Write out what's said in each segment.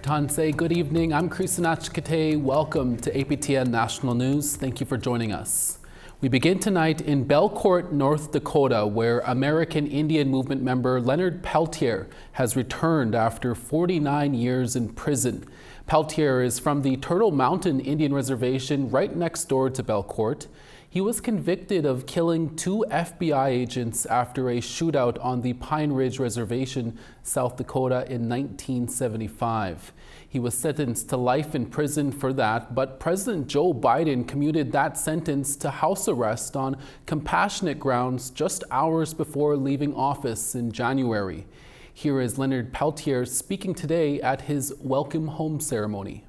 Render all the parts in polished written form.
Tanse, good evening. I'm Krisanach Kate. Welcome to APTN National News. Thank you for joining us. We begin tonight in Belcourt, North Dakota, where American Indian Movement member Leonard Peltier has returned after 49 years in prison. Peltier is from the Turtle Mountain Indian Reservation right next door to Belcourt. He was convicted of killing 2 FBI agents after a shootout on the Pine Ridge Reservation, South Dakota in 1975. He was sentenced to life in prison for that, but President Joe Biden commuted that sentence to house arrest on compassionate grounds just hours before leaving office in January. Here is Leonard Peltier speaking today at his welcome home ceremony.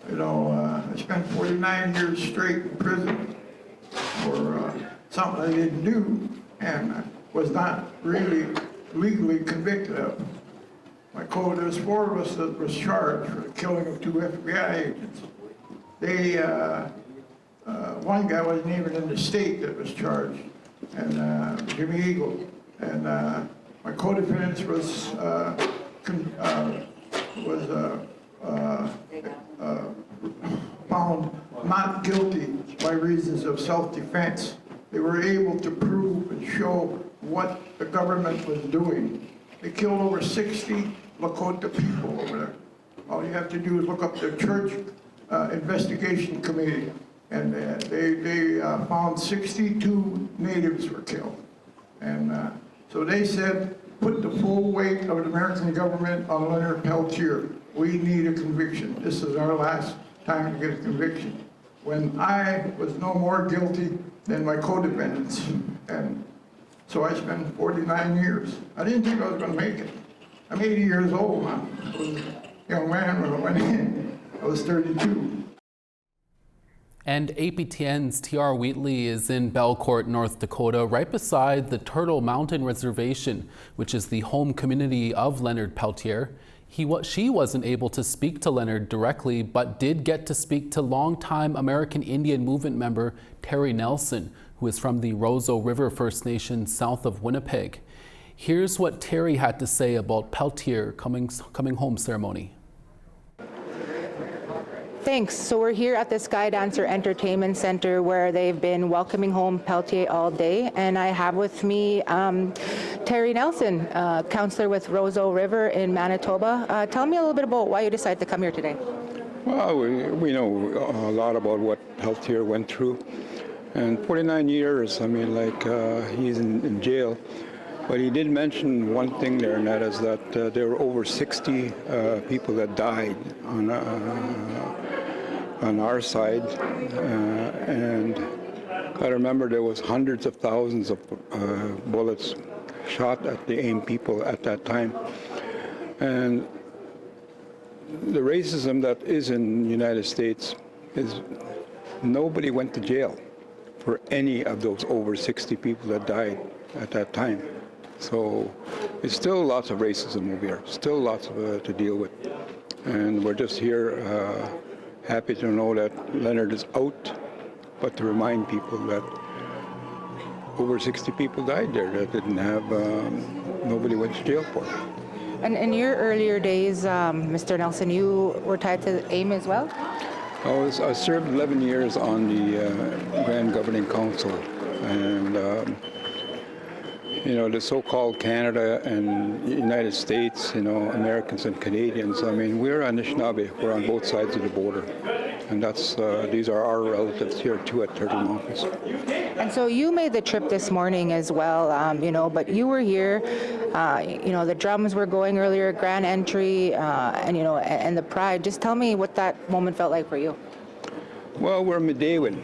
You know, I spent 49 years straight in prison for something I didn't do and was not really legally convicted of. There was 4 of us that was charged for the killing of 2 FBI agents. One guy wasn't even in the state that was charged, and Jimmy Eagle. And my co-defendant was found not guilty by reasons of self-defense. They were able to prove and show what the government was doing. They killed over 60 Lakota people over there. All you have to do is look up the church investigation committee, and they found 62 natives were killed. And so they said, put the full weight of the American government on Leonard Peltier. We need a conviction. This is our last time to get a conviction. When I was no more guilty than my co-defendants. And so I spent 49 years. I didn't think I was going to make it. I'm 80 years old now. I was a young man when I went in. I was 32. And APTN's T.R. Wheatley is in Belcourt, North Dakota, right beside the Turtle Mountain Reservation, which is the home community of Leonard Peltier. She wasn't able to speak to Leonard directly, but did get to speak to longtime American Indian Movement member Terry Nelson, who is from the Roseau River First Nation south of Winnipeg. Here's what Terry had to say about Peltier coming home ceremony. Thanks. So we're here at the Sky Dancer Entertainment Center where they've been welcoming home Peltier all day. And I have with me Terry Nelson, counselor with Roseau River in Manitoba. Tell me a little bit about why you decided to come here today. Well, we know a lot about what Peltier went through. And 49 years, I mean, he's in jail. But he did mention one thing there, and that is that there were over 60 people that died on our side, and I remember there was hundreds of thousands of bullets shot at the AIM people at that time. And the racism that is in the United States is nobody went to jail for any of those over 60 people that died at that time. So it's still lots of racism over here, still lots to deal with. And we're just here happy to know that Leonard is out, but to remind people that over 60 people died there that didn't have, nobody went to jail for. And in your earlier days, Mr. Nelson, you were tied to AIM as well? I served 11 years on the Grand Governing Council, and the so-called Canada and United States, Americans and Canadians, I mean, we're Anishinaabe, we're on both sides of the border. And these are our relatives here too at Turtle Mountains. And so you made the trip this morning as well, but you were here, the drums were going earlier, grand entry, and the pride. Just tell me what that moment felt like for you. Well, we're Midewin.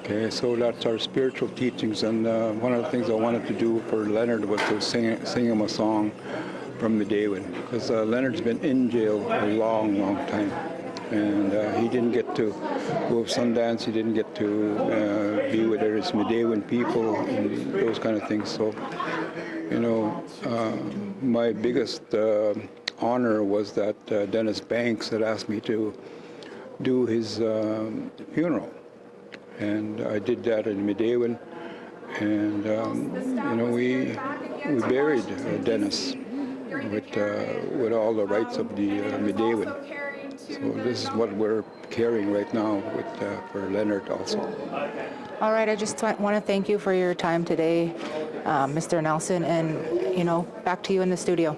Okay, so that's our spiritual teachings, and one of the things I wanted to do for Leonard was to sing him a song from Midewin, because Leonard's been in jail a long, long time, and he didn't get to go to Sundance, he didn't get to be with his Midewin people and those kind of things. So, my biggest honor was that Dennis Banks had asked me to do his funeral. And I did that in Midewin, and we buried Dennis with all the rights of the Medewin. So this is what we're carrying right now for Leonard also. All right, I just want to thank you for your time today, Mr. Nelson, and back to you in the studio.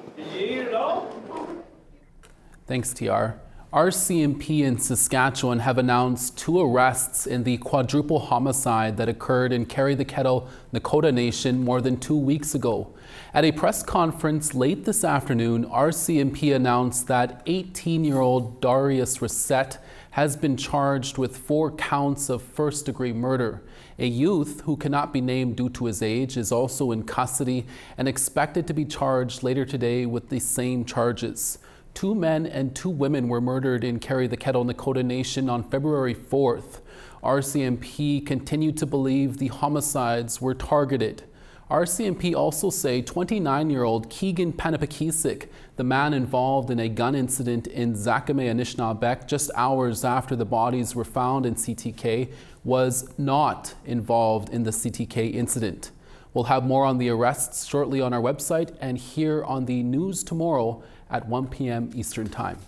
Thanks, TR. RCMP in Saskatchewan have announced 2 arrests in the quadruple homicide that occurred in the Kettle, Nakoda Nation more than 2 weeks ago. At a press conference late this afternoon, RCMP announced that 18-year-old Darius Reset has been charged with 4 counts of first-degree murder. A youth who cannot be named due to his age is also in custody and expected to be charged later today with the same charges. 2 men and 2 women were murdered in the Kettle, Nakoda Nation on February 4th. RCMP continued to believe the homicides were targeted. RCMP also say 29-year-old Keegan Panapakisik, the man involved in a gun incident in Zakame, Anishinaabeg, just hours after the bodies were found in CTK, was not involved in the CTK incident. We'll have more on the arrests shortly on our website and here on the news tomorrow at 1 p.m. Eastern Time.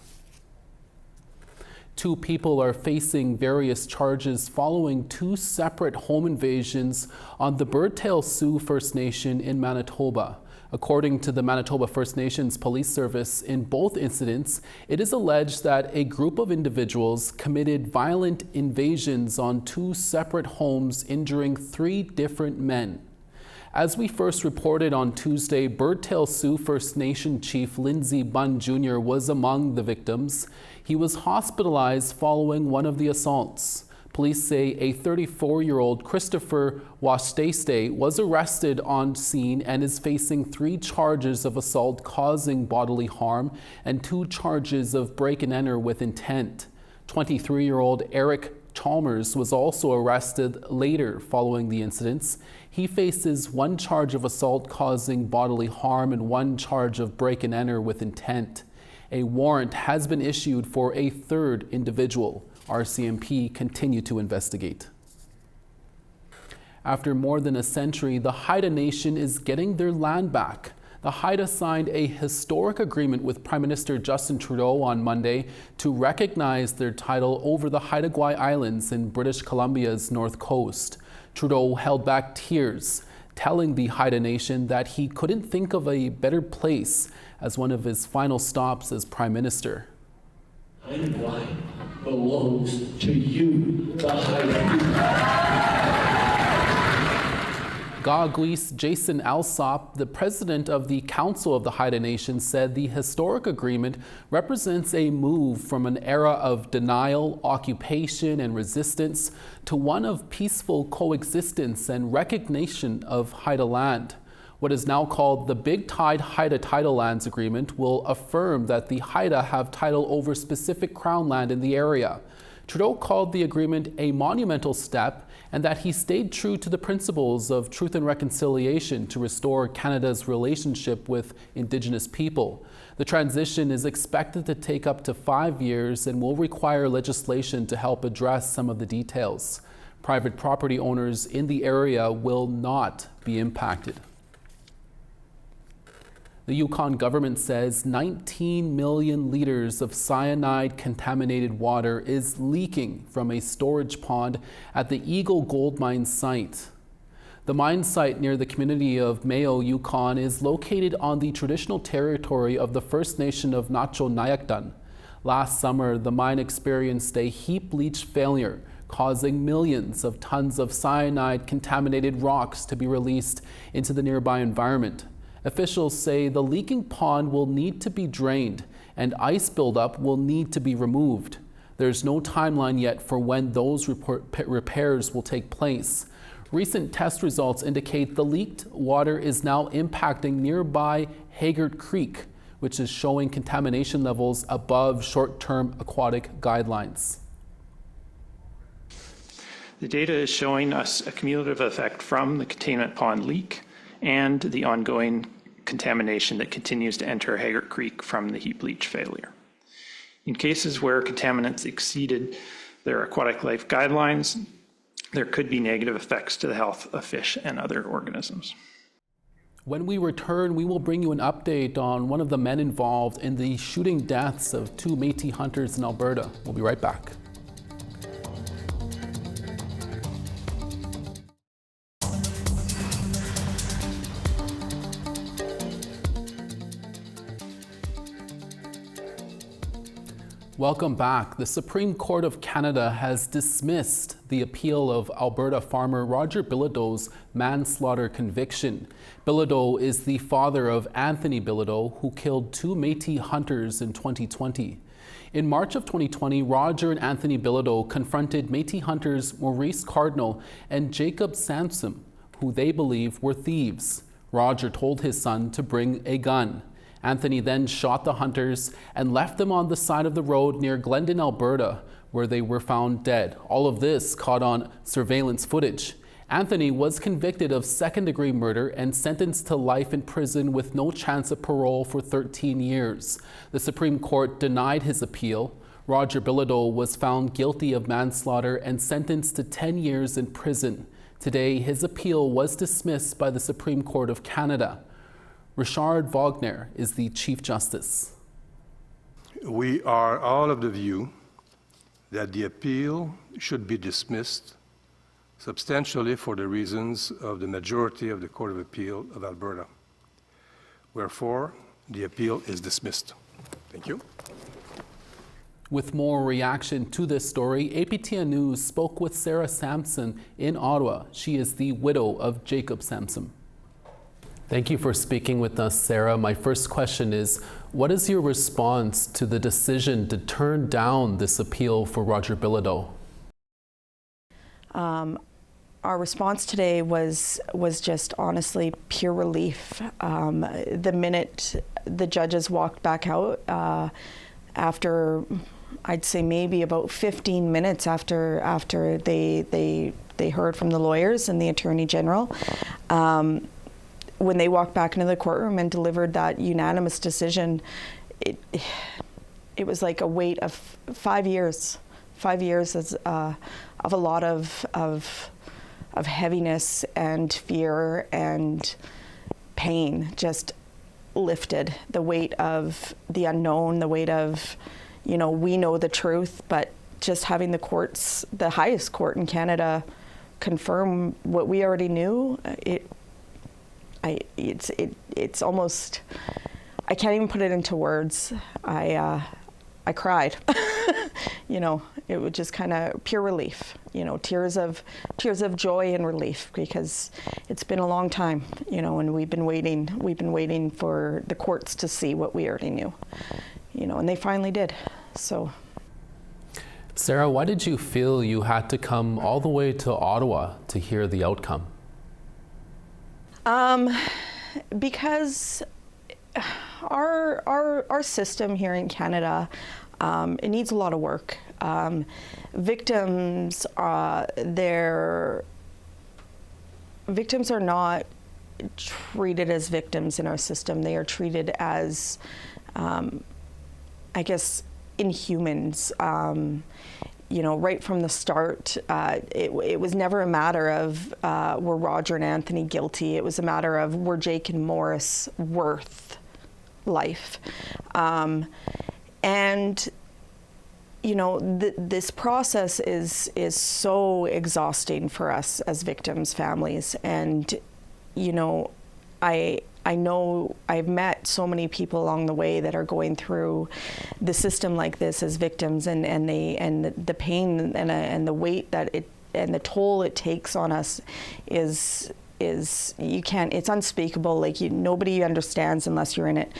2 people are facing various charges following 2 separate home invasions on the Birdtail Sioux First Nation in Manitoba. According to the Manitoba First Nations Police Service, in both incidents, it is alleged that a group of individuals committed violent invasions on 2 separate homes, injuring 3 different men. As we first reported on Tuesday, Birdtail Sioux First Nation Chief Lindsey Bunn Jr. was among the victims. He was hospitalized following one of the assaults. Police say a 34-year-old Christopher Wasteste was arrested on scene and is facing 3 charges of assault causing bodily harm and 2 charges of break and enter with intent. 23-year-old Eric Chalmers was also arrested later following the incidents. He faces 1 charge of assault causing bodily harm and 1 charge of break and enter with intent. A warrant has been issued for a 3rd individual. RCMP continue to investigate. After more than a century, the Haida Nation is getting their land back. The Haida signed a historic agreement with Prime Minister Justin Trudeau on Monday to recognize their title over the Haida Gwaii Islands in British Columbia's north coast. Trudeau held back tears, telling the Haida Nation that he couldn't think of a better place as one of his final stops as Prime Minister. Haida Gwaii belongs to you, the Haida people. Gaaguis Jason Alsop, the president of the Council of the Haida Nation, said the historic agreement represents a move from an era of denial, occupation, and resistance to one of peaceful coexistence and recognition of Haida land. What is now called the Big Tide Haida Title Lands Agreement will affirm that the Haida have title over specific Crown land in the area. Trudeau called the agreement a monumental step and that he stayed true to the principles of truth and reconciliation to restore Canada's relationship with Indigenous people. The transition is expected to take up to 5 years and will require legislation to help address some of the details. Private property owners in the area will not be impacted. The Yukon government says 19 million liters of cyanide-contaminated water is leaking from a storage pond at the Eagle Gold Mine site. The mine site near the community of Mayo, Yukon, is located on the traditional territory of the First Nation of Nacho-Nayakdun. Last summer, the mine experienced a heap leach failure, causing millions of tons of cyanide-contaminated rocks to be released into the nearby environment. Officials say the leaking pond will need to be drained and ice buildup will need to be removed. There's no timeline yet for when those repairs will take place. Recent test results indicate the leaked water is now impacting nearby Haggard Creek, which is showing contamination levels above short-term aquatic guidelines. The data is showing us a cumulative effect from the containment pond leak and the ongoing contamination that continues to enter Haggard Creek from the heap leach failure. In cases where contaminants exceeded their aquatic life guidelines, there could be negative effects to the health of fish and other organisms. When we return, we will bring you an update on one of the men involved in the shooting deaths of 2 Métis hunters in Alberta. We'll be right back. Welcome back. The Supreme Court of Canada has dismissed the appeal of Alberta farmer Roger Bilodeau's manslaughter conviction. Bilodeau is the father of Anthony Bilodeau, who killed 2 Métis hunters in 2020. In March of 2020, Roger and Anthony Bilodeau confronted Métis hunters Maurice Cardinal and Jacob Sampson, who they believe were thieves. Roger told his son to bring a gun. Anthony then shot the hunters and left them on the side of the road near Glendon, Alberta, where they were found dead. All of this caught on surveillance footage. Anthony was convicted of second-degree murder and sentenced to life in prison with no chance of parole for 13 years. The Supreme Court denied his appeal. Roger Bilodeau was found guilty of manslaughter and sentenced to 10 years in prison. Today, his appeal was dismissed by the Supreme Court of Canada. Richard Wagner is the Chief Justice. We are all of the view that the appeal should be dismissed substantially for the reasons of the majority of the Court of Appeal of Alberta. Wherefore, the appeal is dismissed. Thank you. With more reaction to this story, APTN News spoke with Sarah Sampson in Ottawa. She is the widow of Jacob Sampson. Thank you for speaking with us, Sarah. My first question is, what is your response to the decision to turn down this appeal for Roger Bilodeau? Our response today was just honestly pure relief. The minute the judges walked back out, after I'd say maybe about 15 minutes after they heard from the lawyers and the Attorney General, when they walked back into the courtroom and delivered that unanimous decision, it was like a wait of 5 years. 5 years of a lot of heaviness and fear and pain just lifted. The weight of the unknown, the weight of, we know the truth, but just having the courts, the highest court in Canada, confirm what we already knew, it's almost, I can't even put it into words. I cried. It was just kind of pure relief. Tears of joy and relief, because it's been a long time. And we've been waiting for the courts to see what we already knew. And they finally did. So. Sarah, why did you feel you had to come all the way to Ottawa to hear the outcome? Because our system here in Canada, it needs a lot of work. Victims are not treated as victims in our system. They are treated as, I guess, inhumans. Right from the start, it was never a matter of were Roger and Anthony guilty. It was a matter of were Jake and Morris worth life. This process is so exhausting for us as victims' families. And, I know I've met so many people along the way that are going through the system like this as victims, and the pain and the weight that it and the toll it takes on us is it's unspeakable. Like nobody understands unless you're in it.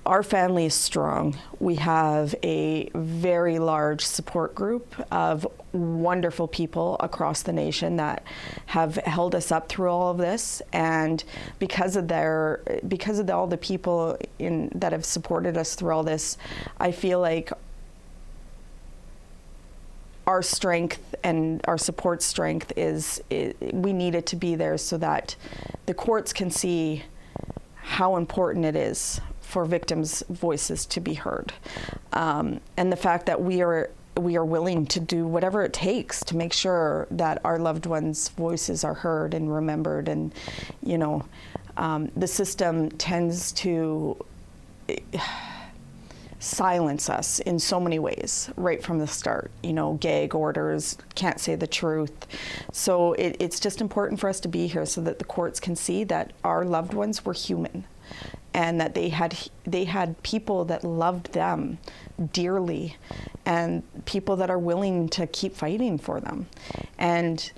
Our family is strong. We have a very large support group of wonderful people across the nation that have held us up through all of this. And because of all the people that have supported us through all this, I feel like our strength and our support strength we need it to be there so that the courts can see how important it is for victims' voices to be heard. And the fact that we are we are willing to do whatever it takes to make sure that our loved ones' voices are heard and remembered. And, you know, the system tends to silence us in so many ways right from the start. You know, gag orders, can't say the truth. So it's just important for us to be here so that the courts can see that our loved ones were human, and that they had people that loved them dearly, and people that are willing to keep fighting for them. And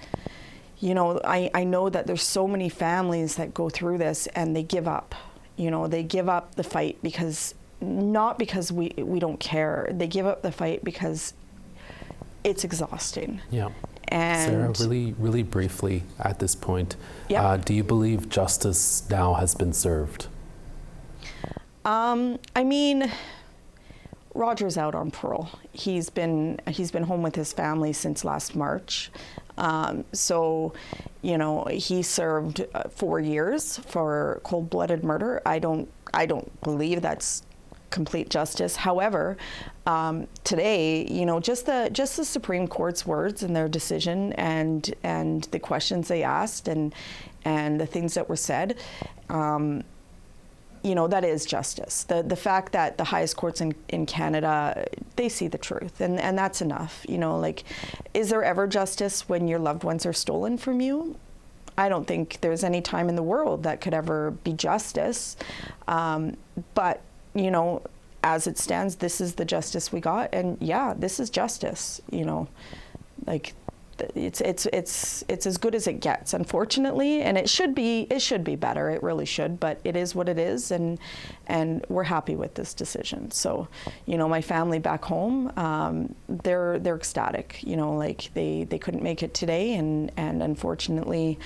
you know, I know that there's so many families that go through this and they give up. You know, they give up the fight because, not because we don't care. They give up the fight because it's exhausting. Yeah. And Sarah, really briefly at this point, yeah. Do you believe justice now has been served? I mean, Roger's out on parole. He's been home with his family since last March. So, you know, he served 4 years for cold-blooded murder. I don't believe that's complete justice. However, today, you know, just the Supreme Court's words and their decision, and the questions they asked, and the things that were said, you know, that is justice. The fact that the highest courts in Canada, they see the truth, and that's enough. You know, like, is there ever justice when your loved ones are stolen from you? I don't think there's any time in the world that could ever be justice. But, you know, as it stands, this is the justice we got, and yeah, this is justice. You know, like, it's as good as it gets, unfortunately, and it should be better. It really should, but it is what it is, and we're happy with this decision. So, you know, my family back home, they're ecstatic. You know, like, they couldn't make it today, and unfortunately,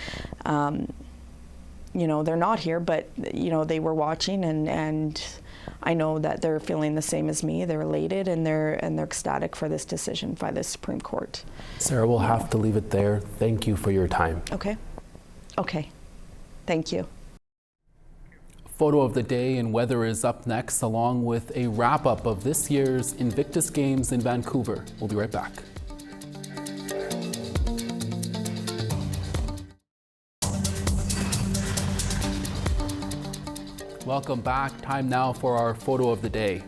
you know, they're not here, but you know, they were watching, and I know that they're feeling the same as me. They're elated, and they're ecstatic for this decision by the Supreme Court. Sarah, we'll have to leave it there. Thank you for your time. Okay. Thank you. Photo of the day and weather is up next, along with a wrap-up of this year's Invictus Games in Vancouver. We'll be right back. Welcome back. Time now for our photo of the day.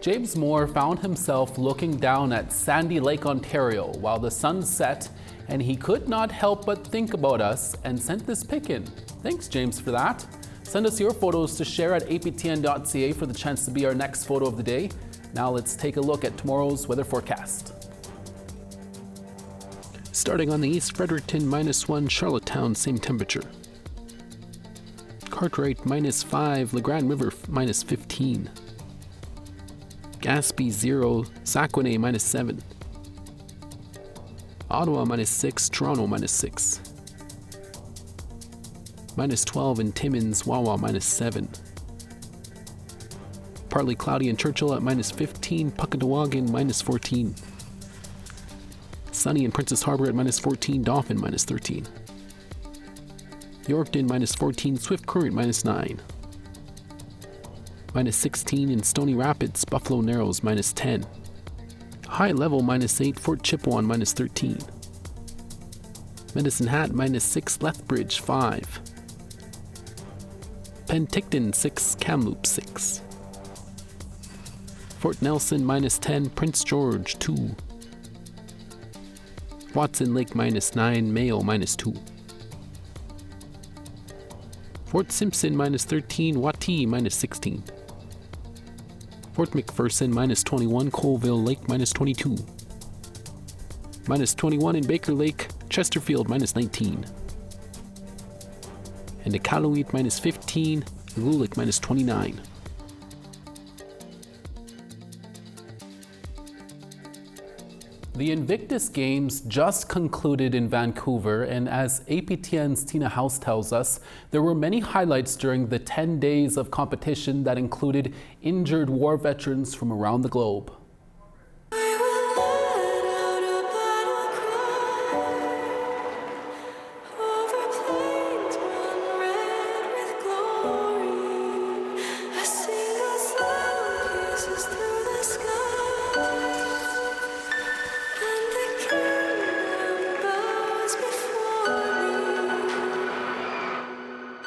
James Moore found himself looking down at Sandy Lake, Ontario while the sun set, and he could not help but think about us and sent this pic in. Thanks, James, for that. Send us your photos to share at aptn.ca for the chance to be our next photo of the day. Now let's take a look at tomorrow's weather forecast. Starting on the east, Fredericton -1, Charlottetown same temperature. Cartwright -5, LeGrand River -15. Gaspé 0, Saguenay -7. Ottawa -6, Toronto -6. -12 in Timmins, Wawa -7. Partly cloudy in Churchill at -15, Puckatawagan -14. Sunny in Princess Harbour at -14, Dauphin -13. Yorkton -14, Swift Current -9. -16 in Stony Rapids, Buffalo Narrows -10. High Level -8, Fort Chipewyan -13. Medicine Hat -6, Lethbridge 5. Penticton 6, Kamloops 6. Fort Nelson -10, Prince George 2. Watson Lake -9, Mayo -2. Fort Simpson -13, Watee -16. Fort McPherson -21, Colville Lake -22. -21 in Baker Lake, Chesterfield -19. And Iqaluit -15, Lulik -29. The Invictus Games just concluded in Vancouver, and as APTN's Tina House tells us, there were many highlights during the 10 days of competition that included injured war veterans from around the globe.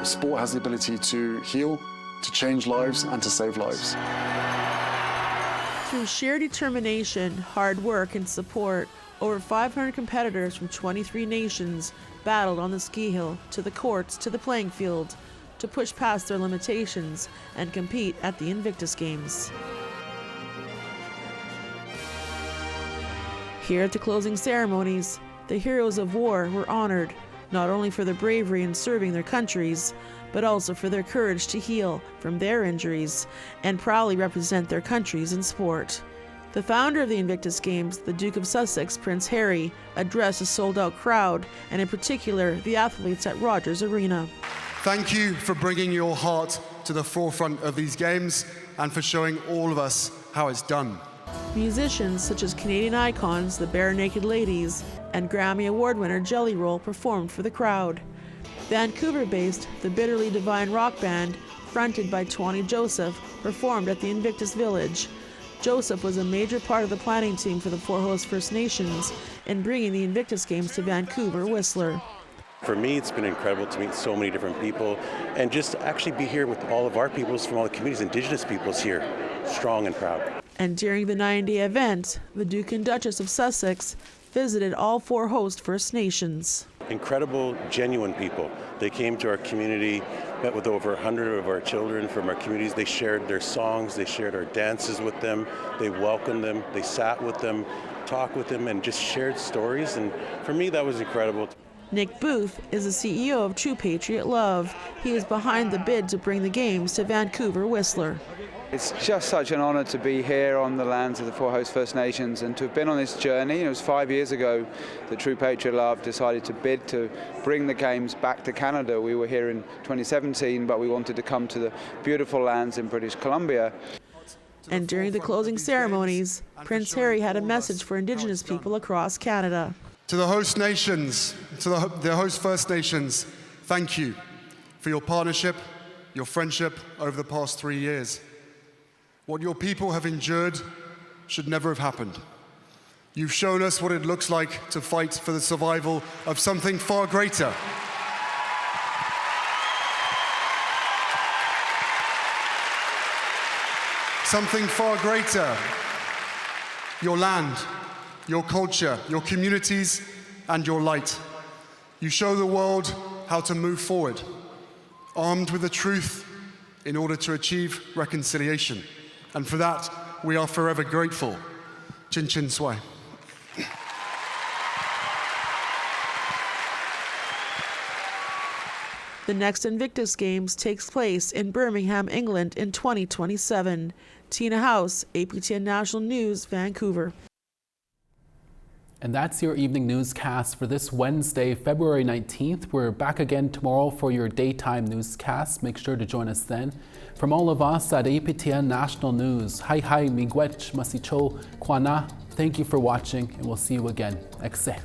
sport has the ability to heal, to change lives, and to save lives. Through sheer determination, hard work, and support, over 500 competitors from 23 nations battled on the ski hill, to the courts, to the playing field, to push past their limitations and compete at the Invictus Games. Here at the closing ceremonies, the heroes of war were honored, not only for their bravery in serving their countries, but also for their courage to heal from their injuries and proudly represent their countries in sport. The founder of the Invictus Games, the Duke of Sussex, Prince Harry, addressed a sold-out crowd, and in particular, the athletes at Rogers Arena. Thank you for bringing your heart to the forefront of these games and for showing all of us how it's done. Musicians such as Canadian icons, the Bare Naked Ladies, and Grammy Award winner Jelly Roll performed for the crowd. Vancouver-based The Bitterly Divine rock band, fronted by Tony Joseph, performed at the Invictus Village. Joseph was a major part of the planning team for the Four Host First Nations in bringing the Invictus Games to Vancouver Whistler. For me, it's been incredible to meet so many different people and just actually be here with all of our peoples from all the communities, Indigenous peoples here, strong and proud. And during the 9-day event, the Duke and Duchess of Sussex visited all Four Host First Nations. Incredible, genuine people. They came to our community, met with over 100 of our children from our communities. They shared their songs, they shared our dances with them, they welcomed them, they sat with them, talked with them, and just shared stories. And for me, that was incredible. Nick Booth is the CEO of True Patriot Love. He is behind the bid to bring the games to Vancouver Whistler. It's just such an honor to be here on the lands of the Four Host First Nations and to have been on this journey. It was 5 years ago that True Patriot Love decided to bid to bring the games back to Canada. We were here in 2017, but we wanted to come to the beautiful lands in British Columbia. And during the closing ceremonies, Prince Harry had a message for Indigenous people across Canada. To the host nations, to the host First Nations, thank you for your partnership, your friendship over the past 3 years. What your people have endured should never have happened. You've shown us what it looks like to fight for the survival of something far greater. Something far greater. Your land, your culture, your communities, and your light. You show the world how to move forward, armed with the truth in order to achieve reconciliation. And for that, we are forever grateful. Chin Chin Swai. The next Invictus Games takes place in Birmingham, England in 2027. Tina House, APTN National News, Vancouver. And that's your evening newscast for this Wednesday, February 19th. We're back again tomorrow for your daytime newscast. Make sure to join us then. From all of us at APTN National News, hi miigwech masicho kwana. Thank you for watching, and we'll see you again. Ekse.